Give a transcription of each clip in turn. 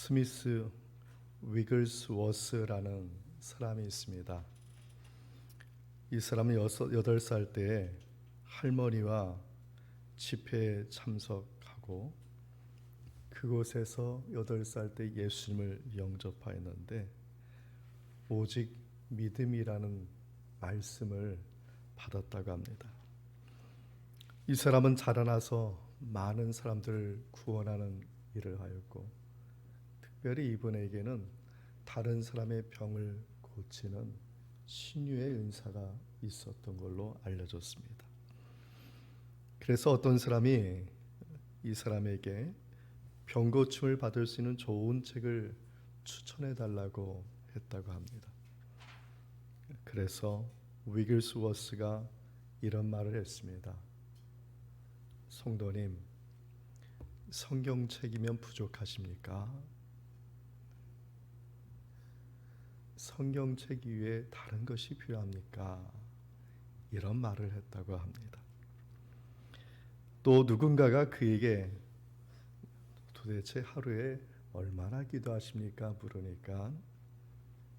스미스 위글스워스라는 사람이 있습니다. 이 사람은 8살 때 할머니와 집회에 참석하고 그곳에서 8살 때 예수님을 영접하였는데 오직 믿음이라는 말씀을 받았다고 합니다. 이 사람은 자라나서 많은 사람들을 구원하는 일을 하였고 특별히 이분에게는 다른 사람의 병을 고치는 신유의 은사가 있었던 걸로 알려졌습니다. 그래서 어떤 사람이 이 사람에게 병 고침을 받을 수 있는 좋은 책을 추천해 달라고 했다고 합니다. 그래서 위글스워스가 이런 말을 했습니다. 성도님, 성경책이면 부족하십니까? 성경책 이외에 다른 것이 필요합니까? 이런 말을 했다고 합니다. 또 누군가가 그에게 도대체 하루에 얼마나 기도하십니까? 물으니까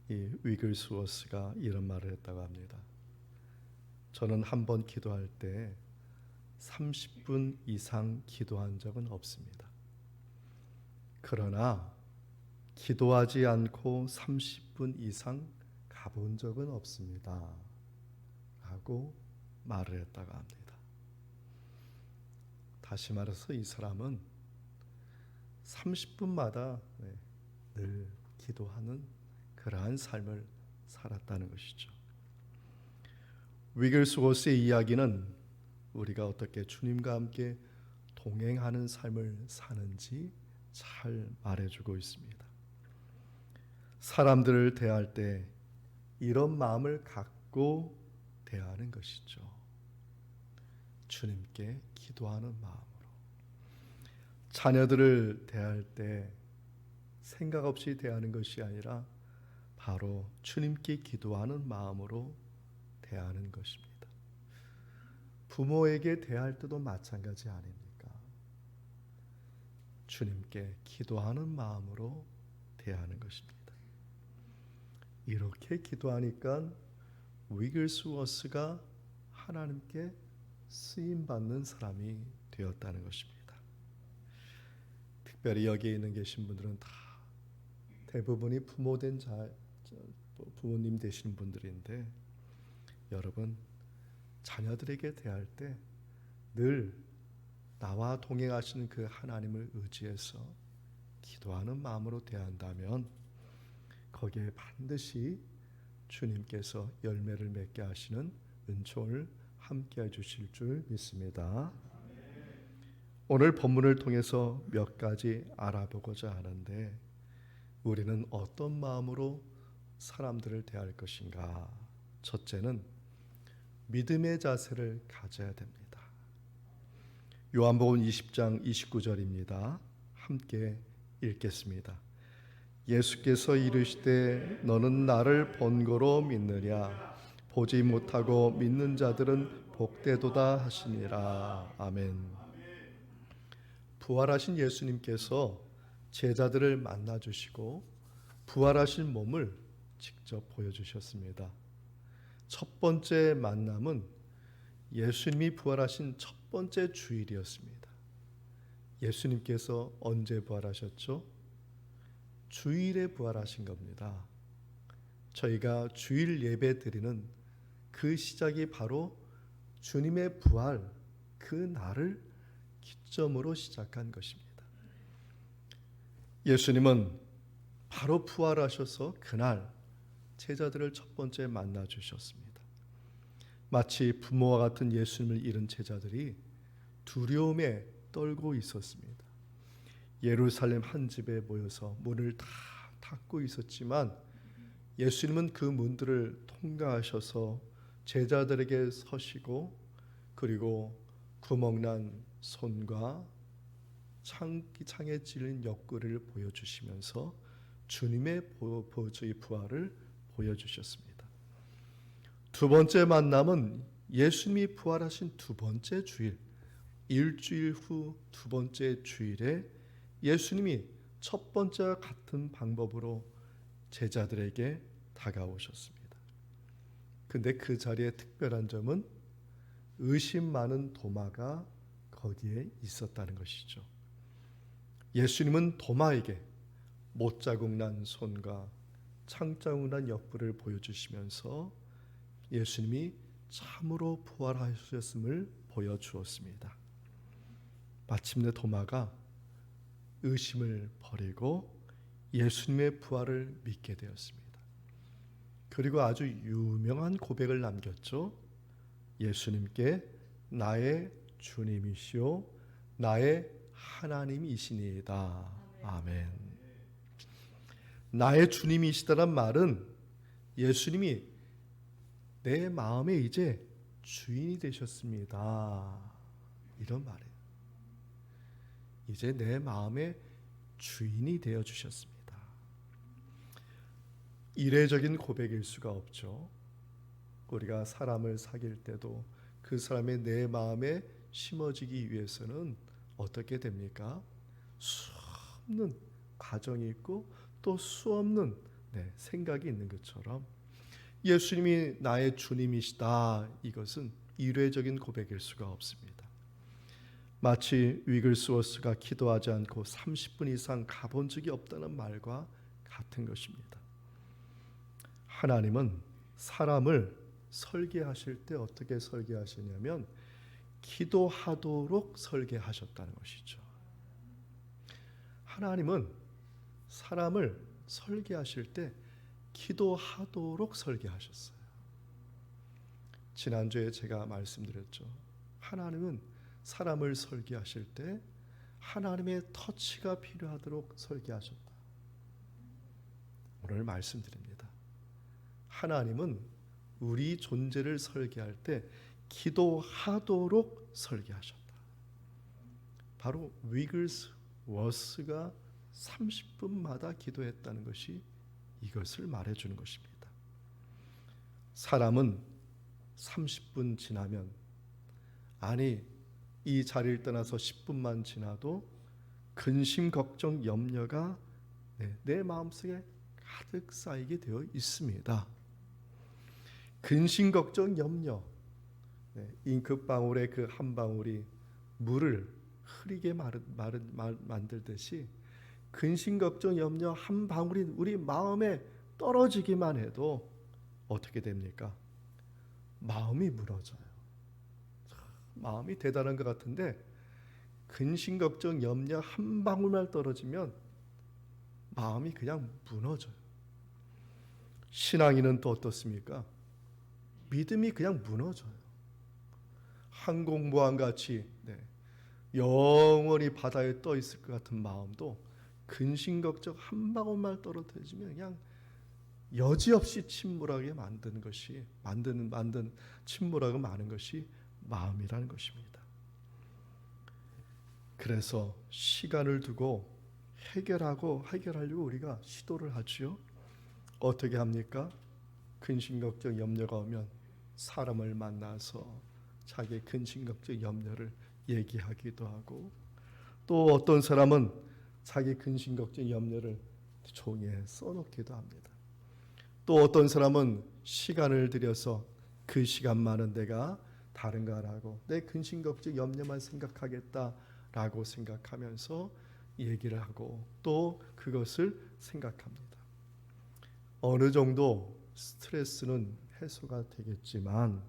이 위글스워스가 이런 말을 했다고 합니다. 저는 한 번 기도할 때 30분 이상 기도한 적은 없습니다. 그러나 기도하지 않고 30분 이상 가본 적은 없습니다. 라고 말을 했다고 합니다. 다시 말해서 이 사람은 30분마다 늘 기도하는 그러한 삶을 살았다는 것이죠. 위글스워스의 이야기는 우리가 어떻게 주님과 함께 동행하는 삶을 사는지 잘 말해주고 있습니다. 사람들을 대할 때 이런 마음을 갖고 대하는 것이죠. 주님께 기도하는 마음으로. 자녀들을 대할 때 생각 없이 대하는 것이 아니라 바로 주님께 기도하는 마음으로 대하는 것입니다. 부모에게 대할 때도 마찬가지 아닙니까? 주님께 기도하는 마음으로 대하는 것입니다. 이렇게 기도하니까 위글스워스가 하나님께 쓰임받는 사람이 되었다는 것입니다. 특별히 여기에 있는 계신 분들은 다 대부분이 부모님 되시는 분들인데 여러분 자녀들에게 대할 때 늘 나와 동행하시는 그 하나님을 의지해서 기도하는 마음으로 대한다면 거기에 반드시 주님께서 열매를 맺게 하시는 은총을 함께 해주실 줄 믿습니다. 오늘 본문을 통해서 몇 가지 알아보고자 하는데 우리는 어떤 마음으로 사람들을 대할 것인가? 첫째는 믿음의 자세를 가져야 됩니다. 요한복음 20장 29절입니다. 함께 읽겠습니다. 예수께서 이르시되 너는 나를 본고로 믿느냐? 보지 못하고 믿는 자들은 복되도다 하시니라. 아멘. 부활하신 예수님께서 제자들을 만나주시고 부활하신 몸을 직접 보여주셨습니다. 첫 번째 만남은 예수님이 부활하신 첫 번째 주일이었습니다. 예수님께서 언제 부활하셨죠? 주일에 부활하신 겁니다. 저희가 주일 예배 드리는 그 시작이 바로 주님의 부활 그 날을 기점으로 시작한 것입니다. 예수님은 바로 부활하셔서 그날 제자들을 첫 번째 만나 주셨습니다. 마치 부모와 같은 예수님을 잃은 제자들이 두려움에 떨고 있었습니다. 예루살렘 한 집에 모여서 문을 다 닫고 있었지만 예수님은 그 문들을 통과하셔서 제자들에게 서시고 그리고 구멍난 손과 창에 찔린 옆구리를 보여주시면서 주님의 부활을 보여주셨습니다. 두 번째 만남은 예수님이 부활하신 두 번째 주일, 일주일 후 두 번째 주일에 예수님이 첫 번째와 같은 방법으로 제자들에게 다가오셨습니다. 근데 그 자리에 특별한 점은 의심 많은 도마가 거기에 있었다는 것이죠. 예수님은 도마에게 못자국 난 손과 창자국 난 옆구리를 보여주시면서 예수님이 참으로 부활하셨음을 보여주었습니다. 마침내 도마가 의심을 버리고 예수님의 부활을 믿게 되었습니다. 그리고 아주 유명한 고백을 남겼죠. 예수님께 나의 주님이시오 나의 하나님이시니이다. 아멘. 나의 주님이시다란 말은 예수님이 내 마음에 이제 주인이 되셨습니다. 이런 말이에요. 이제 내 마음의 주인이 되어 주셨습니다. 이례적인 고백일 수가 없죠. 우리가 사람을 사귈 때도 그 사람의 내 마음에 심어지기 위해서는 어떻게 됩니까? 수없는 과정이 있고 또 수없는 생각이 있는 것처럼 예수님이 나의 주님이시다, 이것은 이례적인 고백일 수가 없습니다. 마치 위글스워스가 기도하지 않고 30분 이상 가본 적이 없다는 말과 같은 것입니다. 하나님은 사람을 설계하실 때 어떻게 설계하시냐면 기도하도록 설계하셨다는 것이죠. 하나님은 사람을 설계하실 때 기도하도록 설계하셨어요. 지난주에 제가 말씀드렸죠. 하나님은 사람을 설계하실 때 하나님의 터치가 필요하도록 설계하셨다. 오늘 말씀드립니다. 하나님은 우리 존재를 설계할 때 기도하도록 설계하셨다. 바로 위글스워스가 30분마다 기도했다는 것이 이것을 말해주는 것입니다. 사람은 30분 지나면, 아니 이 자리를 떠나서 10분만 지나도 근심, 걱정, 염려가 내 마음속에 가득 쌓이게 되어 있습니다. 근심, 걱정, 염려, 잉크방울의 그 한 방울이 물을 흐리게 만들듯이 근심, 걱정, 염려 한 방울이 우리 마음에 떨어지기만 해도 어떻게 됩니까? 마음이 무너져요. 마음이 대단한 것 같은데 근심, 걱정, 염려 한 방울만 떨어지면 마음이 그냥 무너져요. 신앙인은 또 어떻습니까? 믿음이 그냥 무너져요. 항공모함같이 영원히 바다에 떠 있을 것 같은 마음도 근심, 걱정 한 방울만 떨어뜨리면 그냥 여지없이 침몰하게 만드는 것이 만든 침몰하고 마는 것이 마음이라는 것입니다. 그래서 시간을 두고 해결하려고 우리가 시도를 하지요. 어떻게 합니까? 근심, 걱정, 염려가 오면 사람을 만나서 자기의 근심, 걱정, 염려를 얘기하기도 하고, 또 어떤 사람은 자기 근심, 걱정, 염려를 종이에 써놓기도 합니다. 또 어떤 사람은 시간을 들여서 그 시간만은 내가 다른 거 안 하고 내 근심, 걱정, 염려만 생각하겠다라고 생각하면서 얘기를 하고 또 그것을 생각합니다. 어느 정도 스트레스는 해소가 되겠지만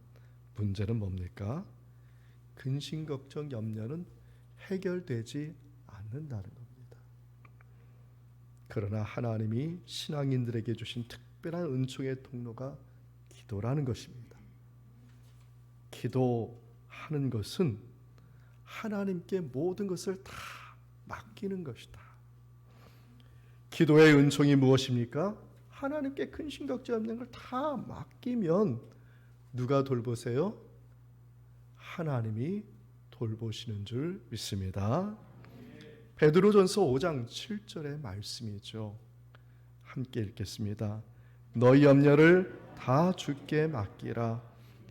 문제는 뭡니까? 근심, 걱정, 염려는 해결되지 않는다는 겁니다. 그러나 하나님이 신앙인들에게 주신 특별한 은총의 통로가 기도라는 것입니다. 기도하는 것은 하나님께 모든 것을 다 맡기는 것이다. 기도의 은총이 무엇입니까? 하나님께 근심, 걱정 없는 걸 다 맡기면 누가 돌보세요? 하나님이 돌보시는 줄 믿습니다. 베드로전서 5장 7절의 말씀이죠. 함께 읽겠습니다. 너희 염려를 다 주께 맡기라.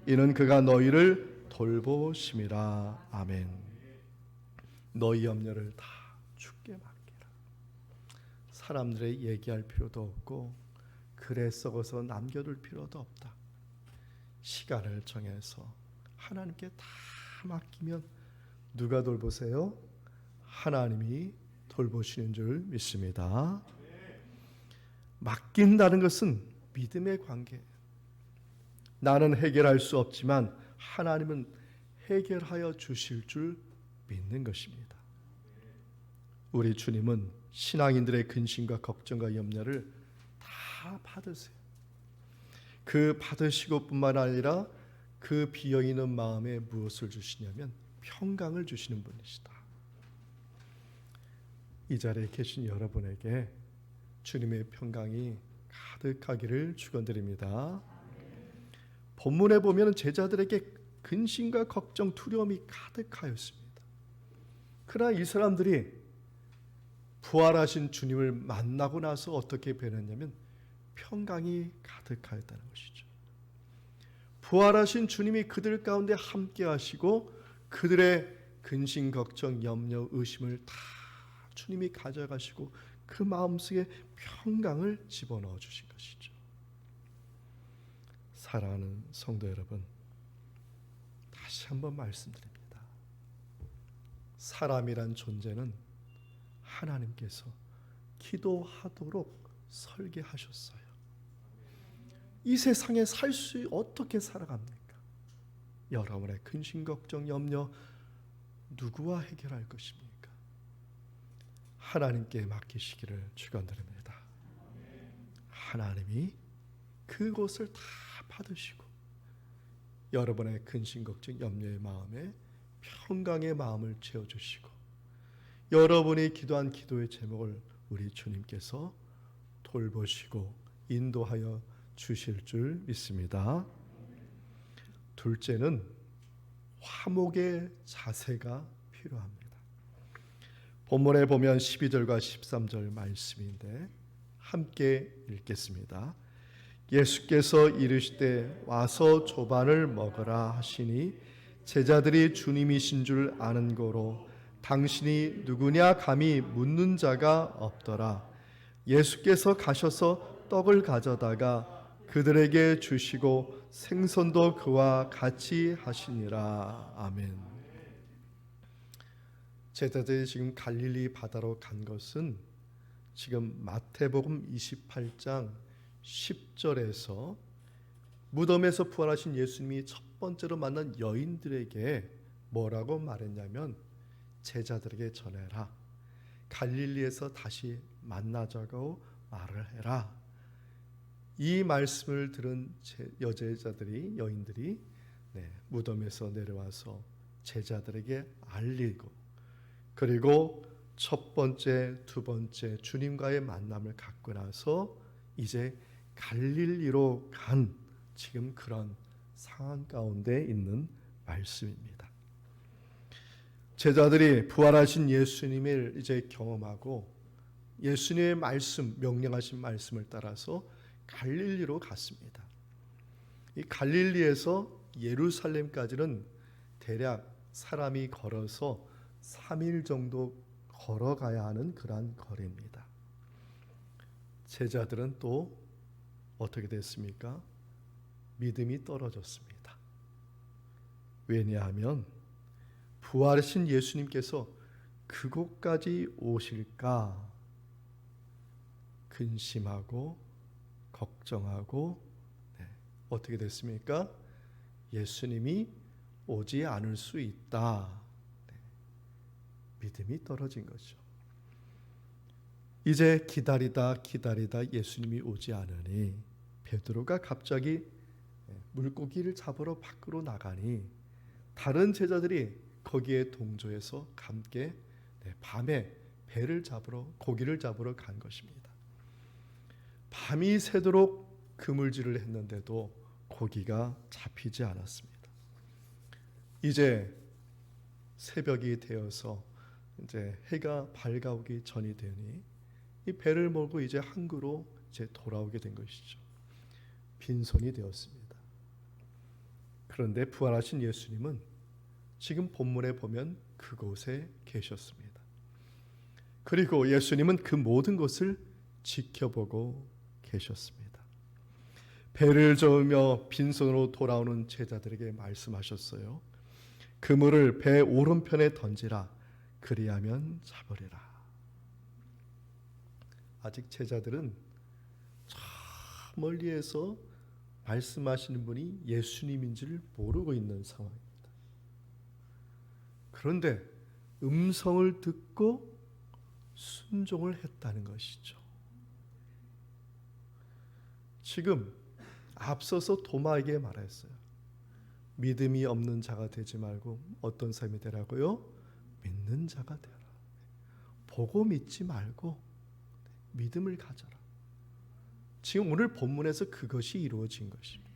이는 그가 너희를 돌보심이라. 아멘. 너희 염려를 다 주께 맡기라. 사람들의 얘기할 필요도 없고 글에 썩어서 남겨둘 필요도 없다. 시간을 정해서 하나님께 다 맡기면 누가 돌보세요? 하나님이 돌보시는 줄 믿습니다. 맡긴다는 것은 믿음의 관계. 나는 해결할 수 없지만 하나님은 해결하여 주실 줄 믿는 것입니다. 우리 주님은 신앙인들의 근심과 걱정과 염려를 다 받으세요. 그 받으시고 뿐만 아니라 그 비어있는 마음에 무엇을 주시냐면 평강을 주시는 분이시다. 이 자리에 계신 여러분에게 주님의 평강이 가득하기를 축원드립니다. 본문에 보면 제자들에게 근심과 걱정, 두려움이 가득하였습니다. 그러나 이 사람들이 부활하신 주님을 만나고 나서 어떻게 변했냐면 평강이 가득하였다는 것이죠. 부활하신 주님이 그들 가운데 함께 하시고 그들의 근심, 걱정, 염려, 의심을 다 주님이 가져가시고 그 마음속에 평강을 집어넣어 주신 것이죠. 사랑하는 성도 여러분, 다시 한번 말씀드립니다. 사람이란 존재는 하나님께서 기도하도록 설계하셨어요. 이 세상에 살 수 어떻게 살아갑니까? 여러분의 근심, 걱정, 염려 누구와 해결할 것입니까? 하나님께 맡기시기를 축원드립니다. 하나님이 그곳을 다 받으시고 여러분의 근심, 걱정, 염려의 마음에 평강의 마음을 채워주시고 여러분이 기도한 기도의 제목을 우리 주님께서 돌보시고 인도하여 주실 줄 믿습니다. 둘째는 화목의 자세가 필요합니다. 본문에 보면 12절과 13절 말씀인데 함께 읽겠습니다. 예수께서 이르시되 와서 조반을 먹으라 하시니 제자들이 주님이신 줄 아는 고로 당신이 누구냐 감히 묻는 자가 없더라. 예수께서 가셔서 떡을 가져다가 그들에게 주시고 생선도 그와 같이 하시니라. 아멘. 제자들이 지금 갈릴리 바다로 간 것은 지금 마태복음 28장 10절에서 무덤에서 부활하신 예수님이 첫 번째로 만난 여인들에게 뭐라고 말했냐면 제자들에게 전해라. 갈릴리에서 다시 만나자고 말을 해라. 이 말씀을 들은 여인들이 무덤에서 내려와서 제자들에게 알리고 그리고 첫 번째, 두 번째 주님과의 만남을 갖고 나서 이제 갈릴리로 간 지금 그런 상황 가운데 있는 말씀입니다. 제자들이 부활하신 예수님을 이제 경험하고 예수님의 말씀, 명령하신 말씀을 따라서 갈릴리로 갔습니다. 이 갈릴리에서 예루살렘까지는 대략 사람이 걸어서 3일 정도 걸어가야 하는 그러한 거리입니다. 제자들은 또 어떻게 됐습니까? 믿음이 떨어졌습니다. 왜냐하면 부활하신 예수님께서 그곳까지 오실까 근심하고 걱정하고 어떻게 됐습니까? 예수님이 오지 않을 수 있다. 믿음이 떨어진 거죠. 이제 기다리다 예수님이 오지 않으니 베드로가 갑자기 물고기를 잡으러 밖으로 나가니 다른 제자들이 거기에 동조해서 함께 밤에 배를 잡으러 고기를 잡으러 간 것입니다. 밤이 새도록 그물질을 했는데도 고기가 잡히지 않았습니다. 이제 새벽이 되어서 이제 해가 밝아오기 전이 되니 이 배를 몰고 이제 항구로 이제 돌아오게 된 것이죠. 빈손이 되었습니다. 그런데 부활하신 예수님은 지금 본문에 보면 그곳에 계셨습니다. 그리고 예수님은 그 모든 것을 지켜보고 계셨습니다. 배를 저으며 빈손으로 돌아오는 제자들에게 말씀하셨어요. 그물을 배 오른편에 던지라. 그리하면 잡으리라. 아직 제자들은 저 멀리에서 말씀하시는 분이 예수님인 줄 모르고 있는 상황입니다. 그런데 음성을 듣고 순종을 했다는 것이죠. 지금 앞서서 도마에게 말했어요. 믿음이 없는 자가 되지 말고 어떤 사람이 되라고요? 믿는 자가 되라. 보고 믿지 말고 믿음을 가져라. 지금 오늘 본문에서 그것이 이루어진 것입니다.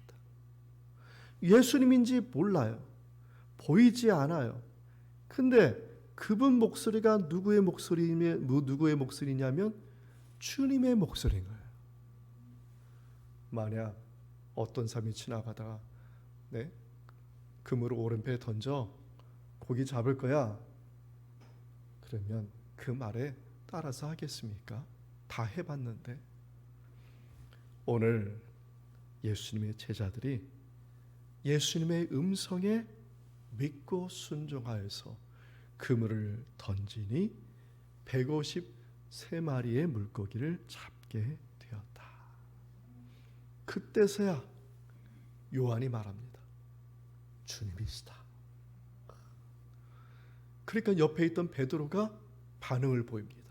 예수님인지 몰라요. 보이지 않아요. 근데 그분 목소리가 누구의 목소리냐면 주님의 목소리인 거예요. 만약 어떤 사람이 지나가다가 그물을 오른배에 던져 고기 잡을 거야. 그러면 그 말에 따라서 하겠습니까? 다 해봤는데. 오늘 예수님의 제자들이 예수님의 음성에 믿고 순종하여서 그물을 던지니 153마리의 물고기를 잡게 되었다. 그때서야 요한이 말합니다. 주님이시다. 그러니까 옆에 있던 베드로가 반응을 보입니다.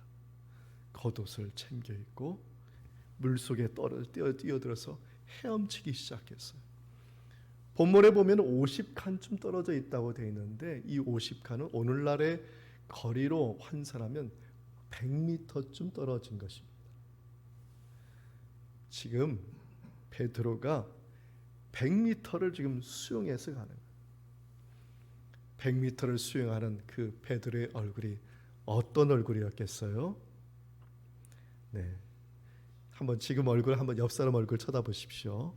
겉옷을 챙겨 입고 물속에 뛰어들어서 헤엄치기 시작했어요. 본문에 보면 50칸쯤 떨어져 있다고 되어 있는데 이 50칸은 오늘날의 거리로 환산하면 100m쯤 떨어진 것입니다. 지금 베드로가 100m를 지금 수영해서 가는 거예요. 100m를 수영하는 그 베드로의 얼굴이 어떤 얼굴이었겠어요? 네, 한번 지금 얼굴 한번 옆 사람 얼굴 쳐다보십시오.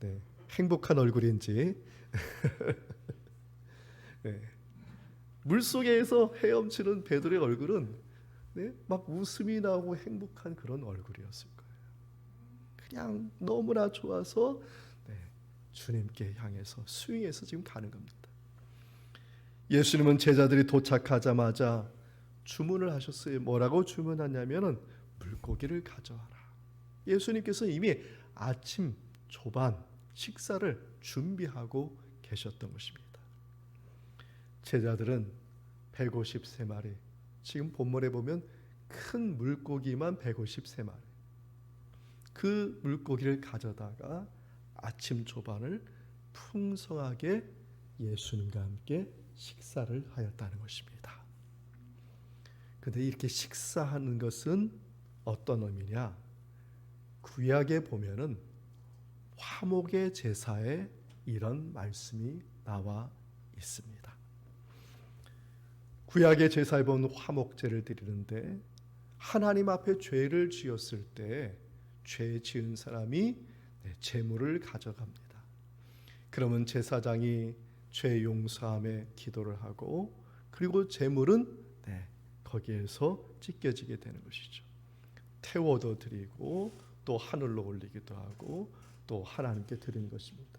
네, 행복한 얼굴인지. 네, 물속에서 헤엄치는 베드로의 얼굴은 막 웃음이 나오고 행복한 그런 얼굴이었을 거예요. 그냥 너무나 좋아서 주님께 향해서 수행해서 지금 가는 겁니다. 예수님은 제자들이 도착하자마자 주문을 하셨어요. 뭐라고 주문하냐면은 물고기를 가져와라. 예수님께서 이미 아침 조반 식사를 준비하고 계셨던 것입니다. 제자들은 153마리, 지금 본문에 보면 큰 물고기만 153마리, 그 물고기를 가져다가 아침 조반을 풍성하게 예수님과 함께 식사를 하였다는 것입니다. 그런데 이렇게 식사하는 것은 어떤 의미냐? 구약에 보면은 화목의 제사에 이런 말씀이 나와 있습니다. 구약의 제사에 보면 화목제를 드리는데 하나님 앞에 죄를 지었을 때 죄 지은 사람이 제물을 가져갑니다. 그러면 제사장이 죄 용서함에 기도를 하고 그리고 제물은 거기에서 찢겨지게 되는 것이죠. 태워도 드리고 또 하늘로 올리기도 하고 또 하나님께 드리는 것입니다.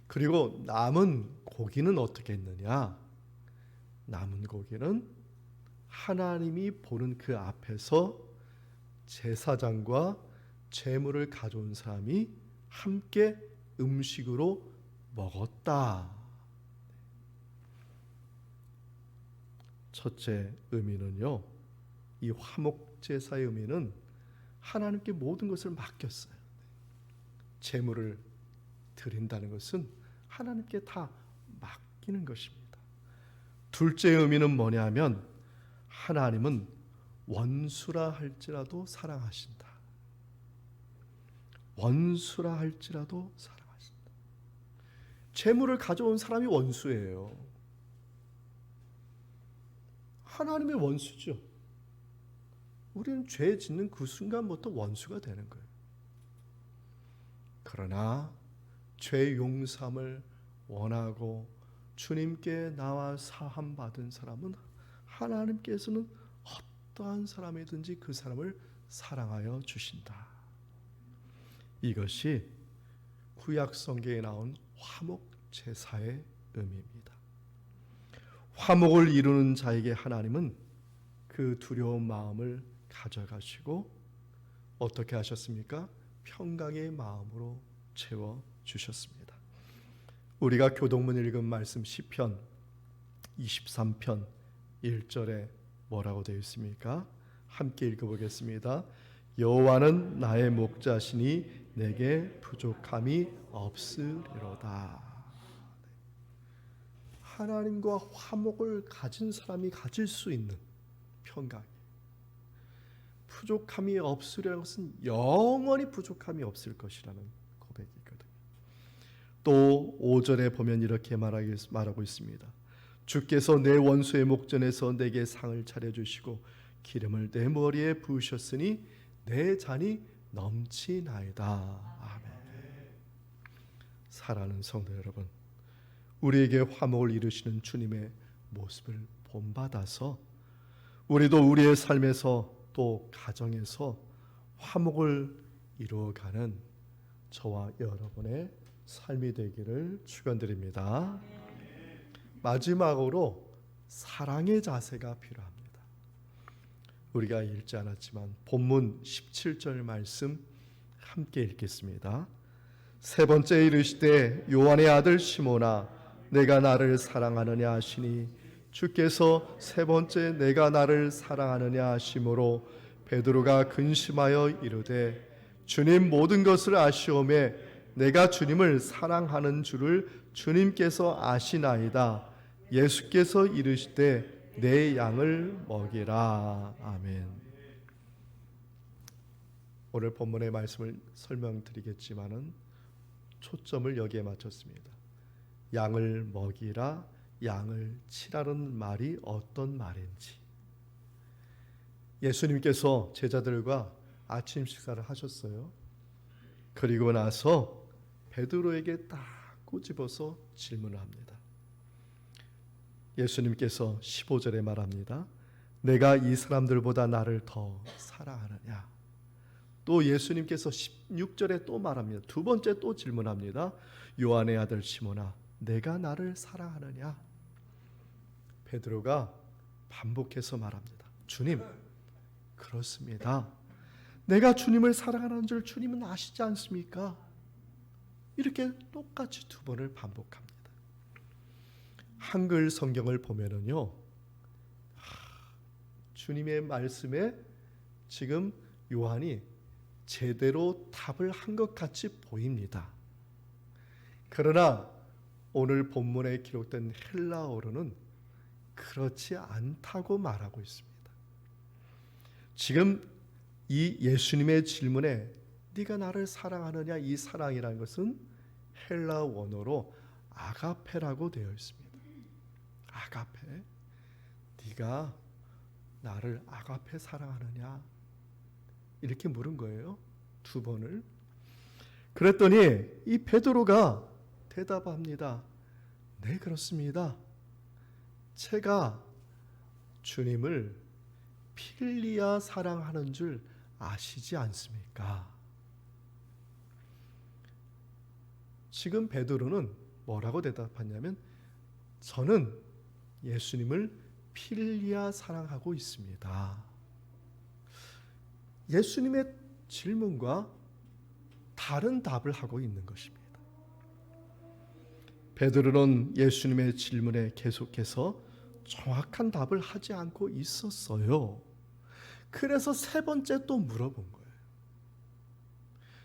그리고 남은 고기는 어떻게 했느냐? 남은 고기는 하나님이 보는 그 앞에서 제사장과 제물을 가져온 사람이 함께 음식으로 먹었다. 첫째 의미는요, 이 화목제사의 의미는 하나님께 모든 것을 맡겼어요. 제물을 드린다는 것은 하나님께 다 맡기는 것입니다. 둘째 의미는 뭐냐면 하나님은 원수라 할지라도 사랑하신다. 원수라 할지라도 사랑하신다. 제물을 가져온 사람이 원수예요. 하나님의 원수죠. 우리는 죄 짓는 그 순간부터 원수가 되는 거예요. 그러나 죄 용서함을 원하고 주님께 나와 사함 받은 사람은 하나님께서는 어떠한 사람이든지 그 사람을 사랑하여 주신다. 이것이 구약 성경에 나온 화목 제사의 의미입니다. 화목을 이루는 자에게 하나님은 그 두려운 마음을 가져가시고 어떻게 하셨습니까? 평강의 마음으로 채워 주셨습니다. 우리가 교동문 읽은 말씀 시편 23편 1절에 뭐라고 되어 있습니까? 함께 읽어보겠습니다. 여호와는 나의 목자시니 내게 부족함이 없으리로다. 하나님과 화목을 가진 사람이 가질 수 있는 평강, 부족함이 없으리라는 것은 영원히 부족함이 없을 것이라는 고백이거든요. 또 5절에 보면 이렇게 말하고 있습니다. 주께서 내 원수의 목전에서 내게 상을 차려주시고 기름을 내 머리에 부으셨으니 내 잔이 넘치나이다. 아멘. 사랑하는 성도 여러분, 우리에게 화목을 이루시는 주님의 모습을 본받아서 우리도 우리의 삶에서 또 가정에서 화목을 이루어가는 저와 여러분의 삶이 되기를 축원드립니다. 마지막으로 사랑의 자세가 필요합니다. 우리가 읽지 않았지만 본문 17절 말씀 함께 읽겠습니다. 세 번째 이르시되 요한의 아들 시몬아 내가 나를 사랑하느냐 하시니 주께서 세 번째 내가 나를 사랑하느냐 하심으로 베드로가 근심하여 이르되 주님 모든 것을 아시오매 내가 주님을 사랑하는 줄을 주님께서 아시나이다. 예수께서 이르시되 내 양을 먹이라. 아멘. 오늘 본문의 말씀을 설명드리겠지만은 초점을 여기에 맞췄습니다. 양을 먹이라, 양을 치라는 말이 어떤 말인지. 예수님께서 제자들과 아침 식사를 하셨어요. 그리고 나서 베드로에게 딱 꼬집어서 질문을 합니다. 예수님께서 15절에 말합니다. 내가 이 사람들보다 나를 더 사랑하느냐. 또 예수님께서 16절에 또 말합니다. 두 번째 또 질문합니다. 요한의 아들 시몬아 내가 나를 사랑하느냐. 베드로가 반복해서 말합니다. 주님, 그렇습니다. 내가 주님을 사랑하는 줄 주님은 아시지 않습니까? 이렇게 똑같이 두 번을 반복합니다. 한글 성경을 보면은요, 주님의 말씀에 지금 요한이 제대로 답을 한 것 같이 보입니다. 그러나 오늘 본문에 기록된 헬라어로는 그렇지 않다고 말하고 있습니다. 지금 이 예수님의 질문에 네가 나를 사랑하느냐, 이 사랑이라는 것은 헬라 원어로 아가페라고 되어 있습니다. 아가페, 네가 나를 아가페 사랑하느냐, 이렇게 물은 거예요. 두 번을. 그랬더니 이 베드로가 대답합니다. 네, 그렇습니다. 제가 주님을 필리아 사랑하는 줄 아시지 않습니까? 지금 베드로는 뭐라고 대답하냐면 저는 예수님을 필리아 사랑하고 있습니다. 예수님의 질문과 다른 답을 하고 있는 것입니다. 베드로는 예수님의 질문에 계속해서 정확한 답을 하지 않고 있었어요. 그래서 세 번째 또 물어본 거예요.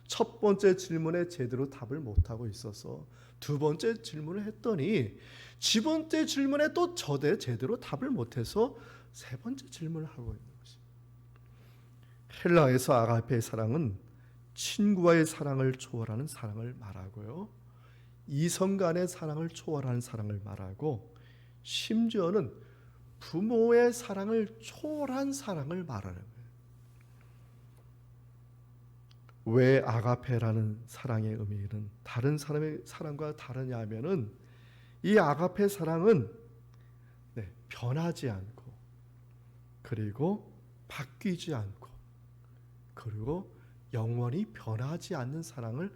첫 번째 질문에 제대로 답을 못하고 있어서 두 번째 질문을 했더니 두 번째 질문에 또 제대로 답을 못해서 세 번째 질문을 하고 있는 것입니다. 헬라에서 아가페의 사랑은 친구와의 사랑을 초월하는 사랑을 말하고요, 이성 간의 사랑을 초월하는 사랑을 말하고, 심지어는 부모의 사랑을 초월한 사랑을 말하는 거예요. 왜 아가페라는 사랑의 의미는 다른 사람의 사랑과 다르냐 하면은 이 아가페 사랑은 변하지 않고 그리고 바뀌지 않고 그리고 영원히 변하지 않는 사랑을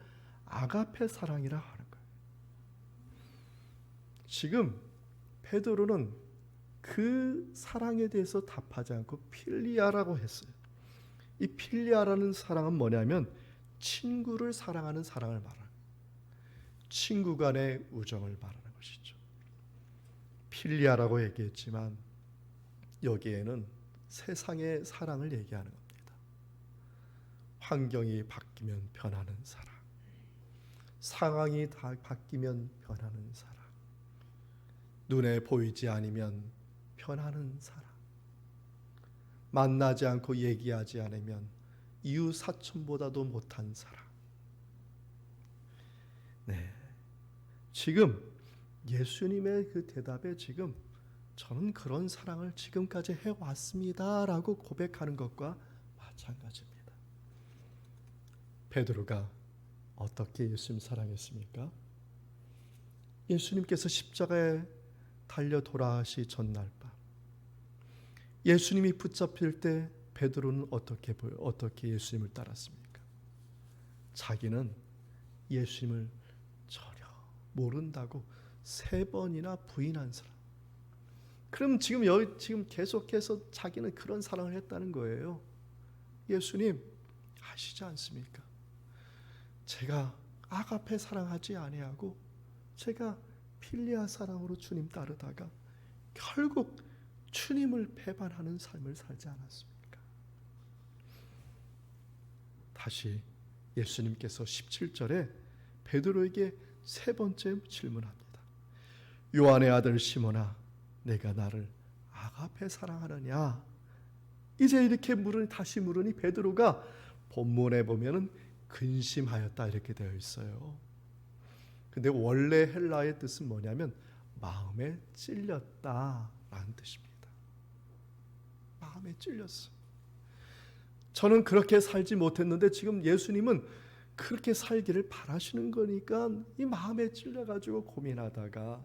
아가페 사랑이라 하는 거예요. 지금 베드로는 그 사랑에 대해서 답하지 않고 필리아라고 했어요. 이 필리아라는 사랑은 뭐냐면 친구를 사랑하는 사랑을 말하는, 친구 간의 우정을 말하는 것이죠. 필리아라고 얘기했지만 여기에는 세상의 사랑을 얘기하는 겁니다. 환경이 바뀌면 변하는 사랑, 상황이 다 바뀌면 변하는 사랑, 눈에 보이지 않으면 변하는 사랑, 만나지 않고 얘기하지 않으면 이웃 사촌보다도 못한 사랑. 네, 지금 예수님의 그 대답에 지금 저는 그런 사랑을 지금까지 해왔습니다라고 고백하는 것과 마찬가지입니다. 베드로가 어떻게 예수님 사랑했습니까? 예수님께서 십자가에 달려 돌아가시 전날 밤, 예수님이 붙잡힐 때 베드로는 어떻게 예수님을 따랐습니까? 자기는 예수님을 전혀 모른다고 3번이나 부인한 사람. 그럼 지금 계속해서 자기는 그런 사랑을 했다는 거예요. 예수님 아시지 않습니까? 제가 아가페 사랑하지 아니하고 제가 필리아 사랑으로 주님 따르다가 결국 주님을 배반하는 삶을 살지 않았습니까? 다시 예수님께서 17절에 베드로에게 3번째 질문합니다. 요한의 아들 시몬아, 내가 나를 아가페 사랑하느냐? 이제 이렇게 다시 물으니 베드로가 본문에 보면은 근심하였다 이렇게 되어 있어요. 근데 원래 헬라의 뜻은 뭐냐면 마음에 찔렸다라는 뜻입니다. 마음에 찔렸어. 저는 그렇게 살지 못했는데 지금 예수님은 그렇게 살기를 바라시는 거니까 이 마음에 찔려가지고 고민하다가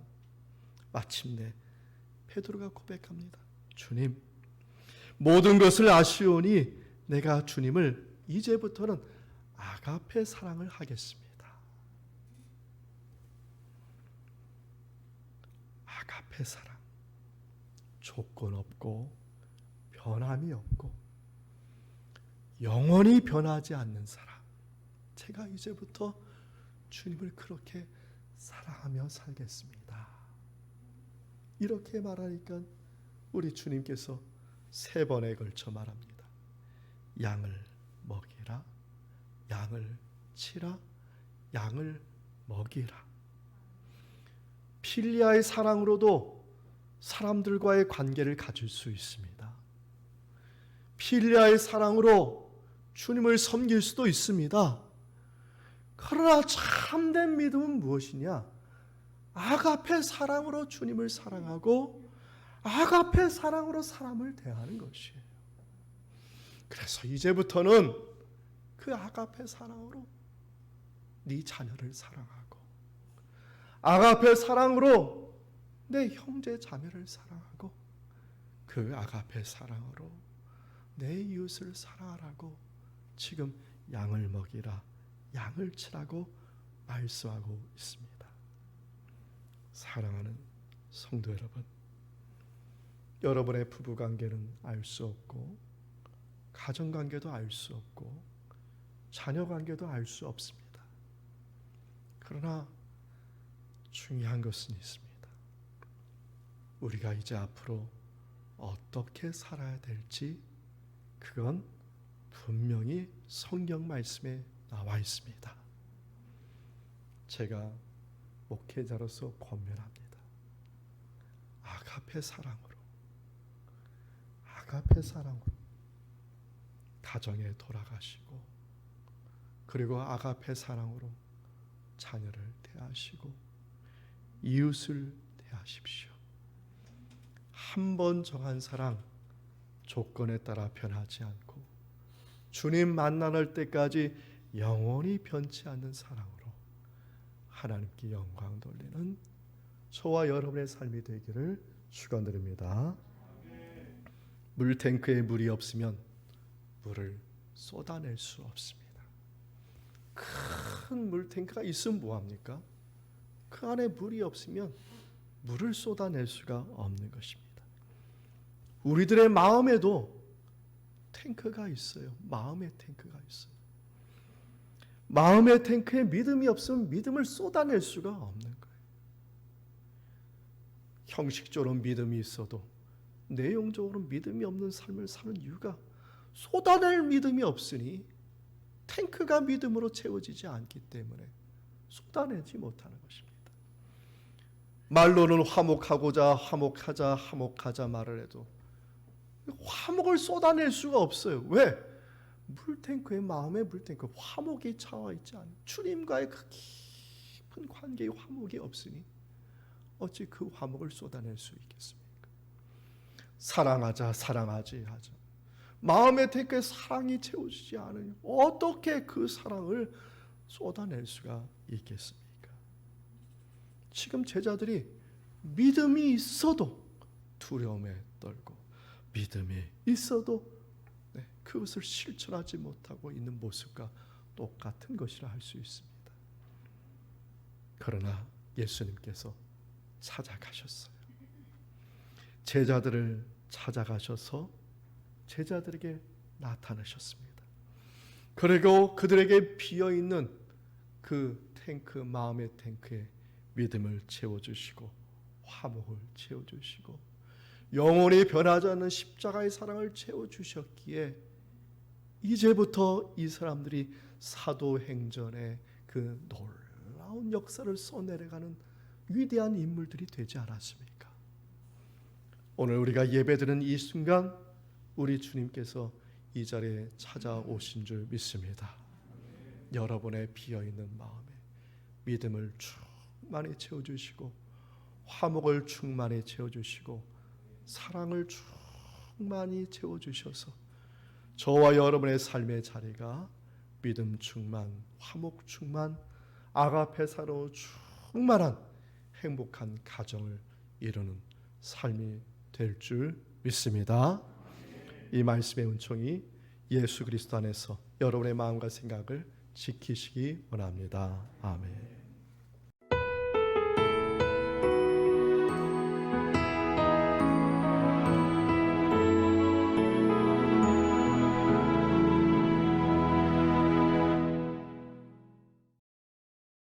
마침내 베드로가 고백합니다. 주님, 모든 것을 아시오니 내가 주님을 이제부터는 아가페 사랑을 하겠습니다. 아가페 사랑, 조건 없고 변함이 없고 영원히 변하지 않는 사랑. 제가 이제부터 주님을 그렇게 사랑하며 살겠습니다. 이렇게 말하니까 우리 주님께서 3번에 걸쳐 말합니다. 양을 먹이라, 양을 치라, 양을 먹이라. 필리아의 사랑으로도 사람들과의 관계를 가질 수 있습니다. 필리아의 사랑으로 주님을 섬길 수도 있습니다. 그러나 참된 믿음은 무엇이냐? 아가페 사랑으로 주님을 사랑하고 아가페 사랑으로 사람을 대하는 것이에요. 그래서 이제부터는 그 아가페 사랑으로 네 자녀를 사랑하고 아가페 사랑으로 내 형제 자매를 사랑하고 그 아가페 사랑으로 내 이웃을 사랑하라고 지금 양을 먹이라, 양을 치라고 말씀하고 있습니다. 사랑하는 성도 여러분, 여러분의 부부관계는 알 수 없고 가정관계도 알 수 없고 자녀관계도 알 수 없습니다. 그러나 중요한 것은 있습니다. 우리가 이제 앞으로 어떻게 살아야 될지 그건 분명히 성경 말씀에 나와 있습니다. 제가 목회자로서 권면합니다. 아가페 사랑으로 가정에 돌아가시고 그리고 아가페 사랑으로 자녀를 대하시고 이웃을 대하십시오. 한 번 정한 사랑, 조건에 따라 변하지 않고 주님 만날 때까지 영원히 변치 않는 사랑으로 하나님께 영광 돌리는 저와 여러분의 삶이 되기를 축원드립니다. 물탱크에 물이 없으면 물을 쏟아낼 수 없습니다. 큰 물탱크가 있으면 뭐합니까? 그 안에 물이 없으면 물을 쏟아낼 수가 없는 것입니다. 우리들의 마음에도 탱크가 있어요. 마음의 탱크가 있어요. 마음의 탱크에 믿음이 없으면 믿음을 쏟아낼 수가 없는 거예요. 형식적으로 믿음이 있어도 내용적으로 믿음이 없는 삶을 사는 이유가 쏟아낼 믿음이 없으니 탱크가 믿음으로 채워지지 않기 때문에 쏟아내지 못하는 것입니다. 말로는 화목하자 말을 해도 화목을 쏟아낼 수가 없어요. 왜? 물탱크에 마음의 물탱크 화목이 차와 있지 않아요. 주님과의 그 깊은 관계의 화목이 없으니 어찌 그 화목을 쏟아낼 수 있겠습니까? 사랑하자 사랑하지 하자. 마음의 탱크에 사랑이 채워지지 않으니 어떻게 그 사랑을 쏟아낼 수가 있겠습니까? 지금 제자들이 믿음이 있어도 두려움에 떨고 믿음이 있어도 그것을 실천하지 못하고 있는 모습과 똑같은 것이라 할 수 있습니다. 그러나 예수님께서 찾아가셨어요. 제자들을 찾아가셔서 제자들에게 나타나셨습니다. 그리고 그들에게 비어있는 그 탱크, 마음의 탱크에 믿음을 채워주시고 화목을 채워주시고 영원히 변하지 않는 십자가의 사랑을 채워주셨기에 이제부터 이 사람들이 사도행전의 그 놀라운 역사를 써내려가는 위대한 인물들이 되지 않았습니까? 오늘 우리가 예배드리는 이 순간 우리 주님께서 이 자리에 찾아오신 줄 믿습니다. 여러분의 비어있는 마음에 믿음을 충만히 채워주시고 화목을 충만히 채워주시고 사랑을 충만히 채워주셔서 저와 여러분의 삶의 자리가 믿음 충만, 화목 충만, 아가페사로 충만한 행복한 가정을 이루는 삶이 될 줄 믿습니다. 이 말씀의 은총이 예수 그리스도 안에서 여러분의 마음과 생각을 지키시기 원합니다. 아멘.